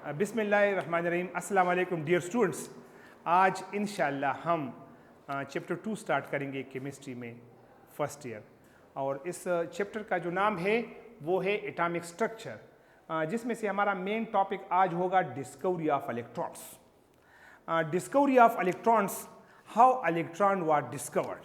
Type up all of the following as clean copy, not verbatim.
बिस्मिल्लाहिर्रहमानिर्रहीम। अस्सलाम वालेकुम डियर स्टूडेंट्स। आज इंशाअल्लाह हम चैप्टर 2 स्टार्ट करेंगे केमिस्ट्री में फर्स्ट ईयर, और इस चैप्टर का जो नाम है वो है एटॉमिक स्ट्रक्चर, जिसमें से हमारा मेन टॉपिक आज होगा discovery of electrons. Discovery of electrons, how electron was discovered.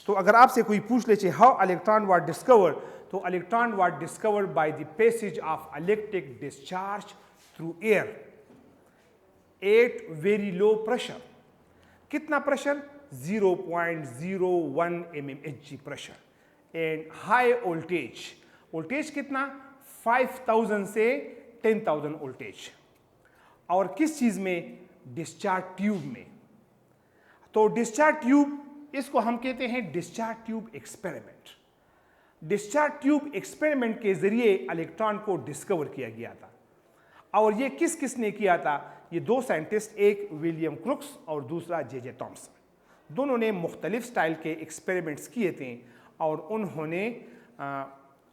तो अगर आपसे कोई पूछ ले हाउ इलेक्ट्रॉन वाज डिस्कवर्ड, तो electron was discovered by the passage of electric discharge through air at very low pressure. कितना pressure? 0.01 mmHg pressure and high voltage. Voltage कितना? 5000 से 10,000 वोल्टेज। और किस चीज में? डिस्चार्ज ट्यूब में। तो डिस्चार्ज ट्यूब, इसको हम कहते हैं discharge tube experiment. Discharge tube experiment के जरिए इलेक्ट्रॉन को डिस्कवर किया गया था। और ये किसने किया था? ये दो साइंटिस्ट, एक विलियम क्रुक्स और दूसरा जे थॉमसन। दोनों ने मुख्तलिफ स्टाइल के एक्सपेरिमेंट्स किए थे और उन्होंने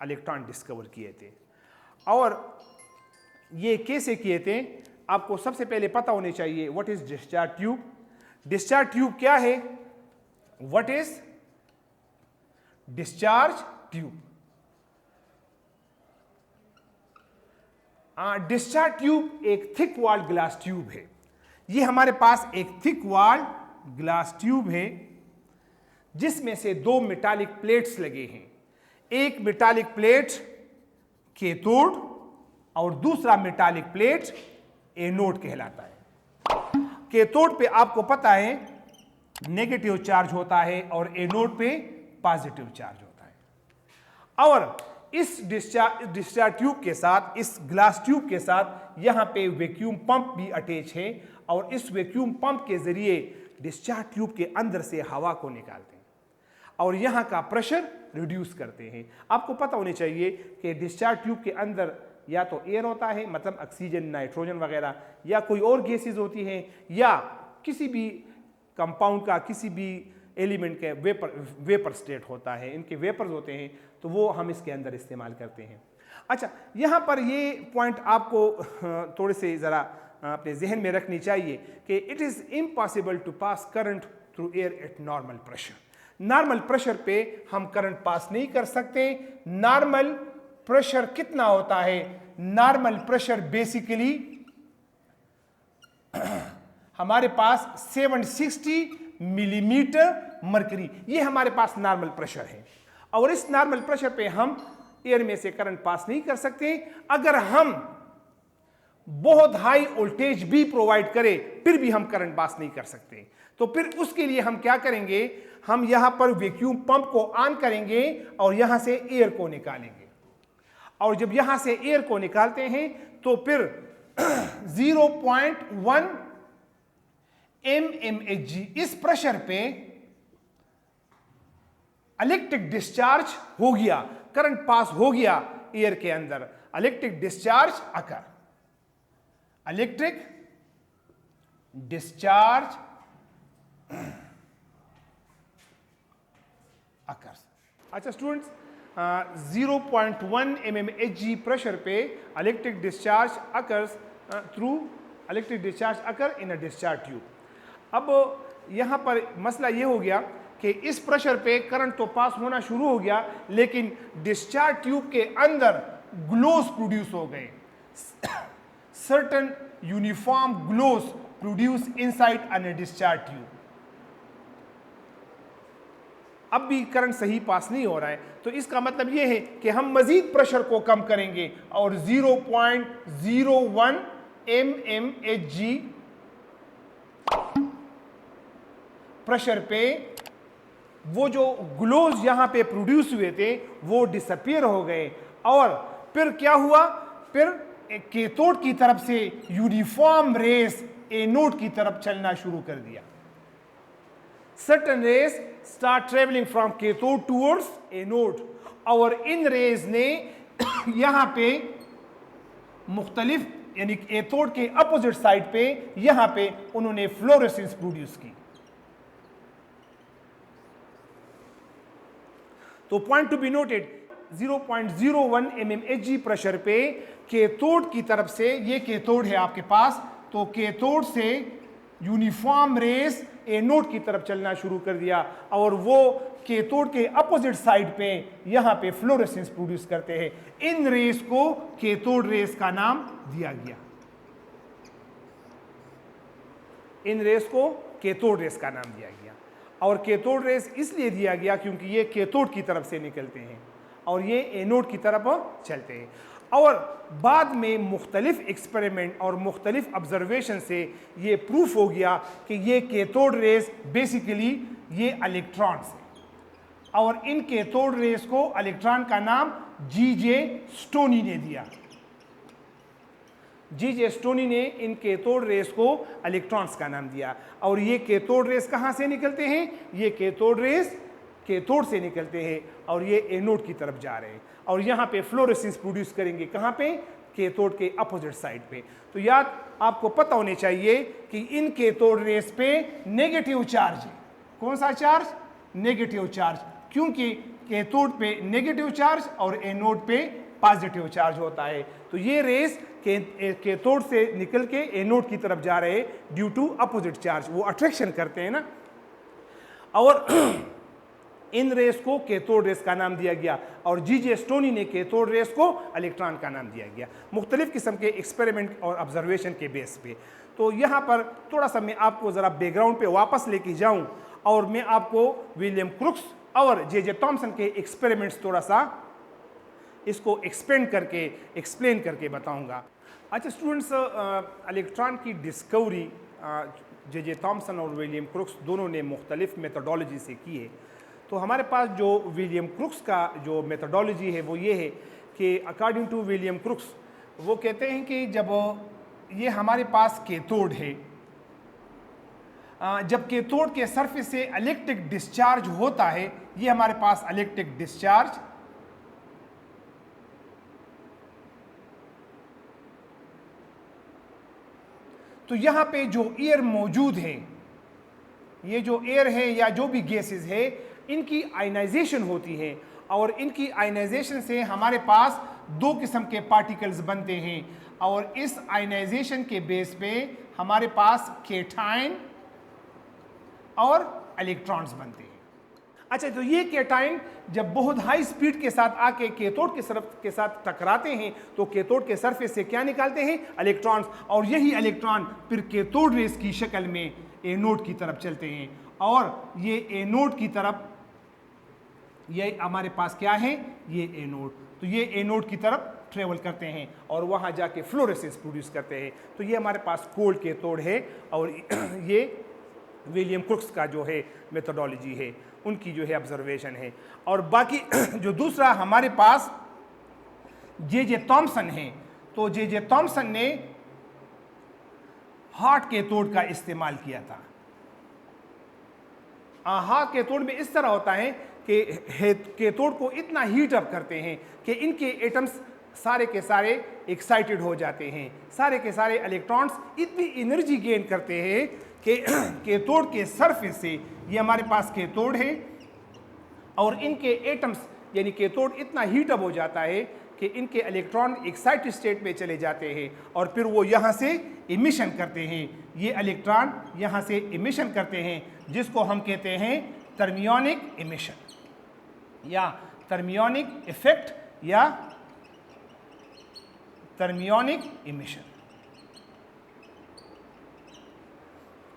इलेक्ट्रॉन डिस्कवर किए थे। और ये कैसे किए थे, आपको सबसे पहले पता होने चाहिए what is discharge tube. Discharge tube क्या है? What is discharge tube? Discharge tube एक थिक वॉल ग्लास ट्यूब है। ये हमारे पास एक थिक वॉल ग्लास ट्यूब है जिसमें से दो मेटालिक प्लेट्स लगे हैं। एक मेटालिक प्लेट कैथोड और दूसरा मेटालिक प्लेट एनोड कहलाता है। कैथोड पे आपको पता है नेगेटिव चार्ज होता है और एनोड पे पॉजिटिव चार्ज होता है। और इस डिस्चार्ज ट्यूब के साथ, इस ग्लास ट्यूब के साथ यहां पे वैक्यूम पंप भी अटैच है, और इस वैक्यूम पंप के जरिए डिस्चार्ज ट्यूब के अंदर से हवा को निकालते हैं और यहां का प्रेशर रिड्यूस करते हैं। आपको पता होने चाहिए कि डिस्चार्ज ट्यूब के अंदर या तो एयर होता है, मतलब ऑक्सीजन, नाइट्रोजन वगैरह, या कोई और गैसेज होती हैं, या किसी भी कंपाउंड का, किसी भी एलिमेंट के वेपर स्टेट होता है, इनके वेपर्स होते हैं, तो वो हम इसके अंदर इस्तेमाल करते हैं। अच्छा, यहाँ पर ये पॉइंट आपको थोड़े से ज़रा अपने जहन में रखनी चाहिए कि it is impossible to pass current through air at normal pressure. Normal pressure पे हम करंट पास नहीं कर सकते। नॉर्मल प्रेशर कितना होता है? नॉर्मल प्रेशर बेसिकली हमारे पास 760 मिलीमीटर मरकरी, ये हमारे पास नॉर्मल प्रेशर है। और इस नॉर्मल प्रेशर पे हम एयर में से करंट पास नहीं कर सकते। अगर हम बहुत हाई वोल्टेज भी प्रोवाइड करें फिर भी हम करंट पास नहीं कर सकते। तो फिर उसके लिए हम क्या करेंगे? हम यहां पर वैक्यूम पंप को ऑन करेंगे और यहां से एयर को निकालेंगे। और जब यहां से एयर को निकालते हैं तो फिर 0.1 mmHg इस प्रेशर पे इलेक्ट्रिक डिस्चार्ज हो गया, करंट पास हो गया एयर के अंदर। इलेक्ट्रिक डिस्चार्ज अकर, इलेक्ट्रिक डिस्चार्ज अकर। अच्छा स्टूडेंट्स, 0.1 mmHg प्रेशर पे electric discharge occurs through electric discharge अकर इन अ डिस्चार्ज ट्यूब। अब यहां पर मसला यह हो गया कि इस प्रेशर पे करंट तो पास होना शुरू हो गया, लेकिन डिस्चार्ज ट्यूब के अंदर ग्लोस प्रोड्यूस हो गए। Certain uniform glows produce inside a discharge tube. अब भी करंट सही पास नहीं हो रहा है, तो इसका मतलब यह है कि हम मजीद प्रेशर को कम करेंगे और 0.01 mmHg प्रेशर पे वो जो ग्लोज यहां पे प्रोड्यूस हुए थे वो डिसअपियर हो गए। और फिर क्या हुआ? फिर कैथोड की तरफ से यूनिफॉर्म रेस एनोड की तरफ चलना शुरू कर दिया। Certain rays start travelling from cathode towards anode, और इन रेज ने यहां पे मुख्तलिफ, यानी कैथोड के अपोजिट साइड पे यहां पे उन्होंने फ्लोरेसेंस प्रोड्यूस की। तो point to be noted, 0.01 mmHg pressure पे कैथोड की तरफ से, ये कैथोड है आपके पास, तो कैथोड से यूनिफॉर्म रेस एनोड की तरफ चलना शुरू कर दिया और वो कैथोड के अपोजिट साइड पे यहां पे फ्लोरेसेंस प्रोड्यूस करते हैं। इन रेस को कैथोड रेस का नाम दिया गया। इन रेस को कैथोड रेस का नाम दिया गया और कैथोड रेस इसलिए दिया गया क्योंकि ये कैथोड की तरफ से निकलते हैं और ये एनोड की तरफ चलते हैं। और बाद में मुख्तलिफ एक्सपेरिमेंट और मुख्तलिफ ऑब्जर्वेशन से ये प्रूफ हो गया कि ये कैथोड रेस बेसिकली ये इलेक्ट्रॉन्स हैं और इन कैथोड रेस को इलेक्ट्रॉन का नाम जी.जे. स्टोनी ने दिया। जी.जे. स्टोनी ने इन कैथोड रेस को इलेक्ट्रॉन्स का नाम दिया। और ये कैथोड रेस कहाँ से निकलते हैं? ये कैथोड रेस कैथोड से निकलते हैं और ये एनोड की तरफ जा रहे हैं और यहाँ पे फ्लोरेसेंस प्रोड्यूस करेंगे। कहाँ पे? कैथोड के अपोजिट साइड पे। तो याद आपको पता होने चाहिए कि इन कैथोड रेस पे नेगेटिव चार्ज है। कौन सा चार्ज? नेगेटिव चार्ज, क्योंकि कैथोड पे नेगेटिव चार्ज और एनोड पे पॉजिटिव चार्ज होता है। तो ये रेस कैथोड से निकल के एनोड की तरफ जा रहे हैं ड्यू टू अपोजिट चार्ज, वो अट्रैक्शन करते हैं ना। और इन रेस को कैथोड रेस का नाम दिया गया और जी.जे. स्टोनी ने कैथोड रेस को इलेक्ट्रॉन का नाम दिया गया मुख्तलिफ किस्म के एक्सपेरिमेंट और ऑब्जर्वेशन के बेस पे। तो यहाँ पर थोड़ा सा मैं आपको ज़रा बैकग्राउंड पे वापस लेके जाऊँ और मैं आपको विलियम क्रुक्स और जे.जे. थॉमसन के एक्सपेरिमेंट्स थोड़ा सा इसको एक्सप्लेन करके बताऊँगा। अच्छा स्टूडेंट्स, इलेक्ट्रॉन की डिस्कवरी जे.जे. थॉमसन और विलियम क्रुक्स दोनों ने मुख्तलिफ मेथडोलॉजी से की है। तो हमारे पास जो विलियम क्रुक्स का जो मेथडोलॉजी है वो ये है कि अकॉर्डिंग टू विलियम क्रुक्स वो कहते हैं कि जब ये हमारे पास कैथोड है, जब कैथोड के सरफेस से इलेक्ट्रिक डिस्चार्ज होता है, ये हमारे पास इलेक्ट्रिक डिस्चार्ज, तो यहाँ पे जो एयर मौजूद है, ये जो एयर है या जो भी गैसेस है, इनकी आयनाइजेशन होती है और इनकी आयनाइजेशन से हमारे पास दो किस्म के पार्टिकल्स बनते हैं और इस आयनाइजेशन के बेस पे हमारे पास कैटायन और इलेक्ट्रॉन्स बनते हैं। अच्छा, तो ये कैटायन जब बहुत हाई स्पीड के साथ आके कैथोड के साथ टकराते हैं तो कैथोड के सरफेस से क्या निकालते हैं? इलेक्ट्रॉन्स, और यही इलेक्ट्रॉन फिर कैथोड रेस की शक्ल में एनोड की तरफ चलते हैं और ये एनोड की तरफ, ये हमारे पास क्या है? ये एनोड, तो ये एनोड की तरफ ट्रेवल करते हैं और वहाँ जाके फ्लोरेसेंस प्रोड्यूस करते हैं। तो ये हमारे पास कोल्ड कैथोड है और ये विलियम क्रुक्स का जो है मेथोडोलॉजी है, उनकी जो है ऑब्जर्वेशन है। और बाकी जो दूसरा हमारे पास जे.जे. थॉमसन है, तो जे.जे. थॉमसन ने हॉट कैथोड का इस्तेमाल किया था। हॉट कैथोड में इस तरह होता है कि कैथोड को इतना हीट अप करते हैं कि इनके एटम्स सारे के सारे एक्साइटेड हो जाते हैं, सारे के सारे इलेक्ट्रॉन्स इतनी एनर्जी गेन करते हैं कि कैथोड के सरफेस से, ये हमारे पास कैथोड है और इनके एटम्स यानी कैथोड इतना हीट अप हो जाता है कि इनके इलेक्ट्रॉन एक्साइटेड स्टेट में चले जाते हैं और फिर वो यहाँ से इमिशन करते हैं। ये इलेक्ट्रॉन यहाँ से इमिशन करते हैं जिसको हम कहते हैं थर्मियोनिक इमिशन या थर्मियोनिक इफेक्ट या थर्मियोनिक इमिशन।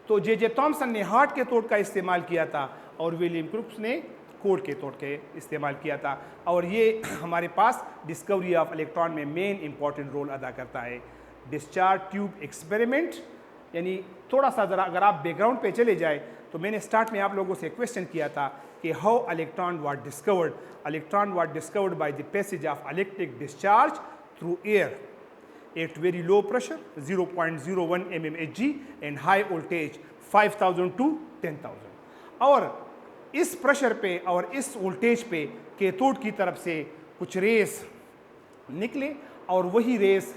तो जे.जे. थॉमसन ने हॉट कैथोड का इस्तेमाल किया था और विलियम क्रुक्स ने कोल्ड कैथोड के इस्तेमाल किया था और ये हमारे पास डिस्कवरी ऑफ इलेक्ट्रॉन में मेन इंपॉर्टेंट रोल अदा करता है। डिस्चार्ज ट्यूब एक्सपेरिमेंट, यानी थोड़ा सा ज़रा अगर आप बैकग्राउंड पे चले जाए तो मैंने स्टार्ट में आप लोगों से क्वेश्चन किया था कि how electron was discovered. Electron was discovered by the passage of electric discharge through air at very low pressure 0.01 mmHg and high voltage 5000 to 10,000। और इस प्रेशर पे और इस वोल्टेज पे कैथोड की तरफ से कुछ रेस निकले और वही रेस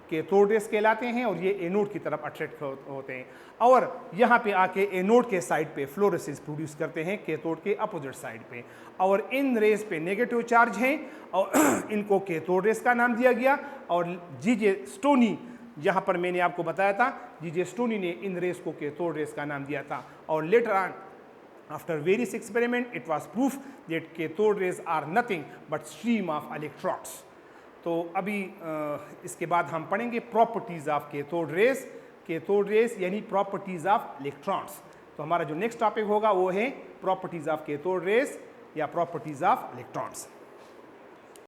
कैथोड रेस कहलाते हैं और ये एनोड की तरफ अट्रैक्ट होते हैं और यहाँ पे आके एनोड के साइड पे फ्लोरेसेंस प्रोड्यूस करते हैं कैथोड के अपोजिट साइड पे। और इन रेस पे नेगेटिव चार्ज हैं और इनको कैथोड रेस का नाम दिया गया। और जीजे स्टोनी, जहाँ पर मैंने आपको बताया था, जीजे स्टोनी ने इन रेस को कैथोड रेस का नाम दिया था। और later on after various experiment it was proof that cathode rays are nothing but stream of electrons। तो अभी इसके बाद हम पढ़ेंगे properties of cathode rays. Cathode rays यानी प्रॉपर्टीज ऑफ इलेक्ट्रॉन्स। तो हमारा जो नेक्स्ट टॉपिक होगा वो है प्रॉपर्टीज ऑफ कैथोड रेस या प्रॉपर्टीज ऑफ इलेक्ट्रॉन्स।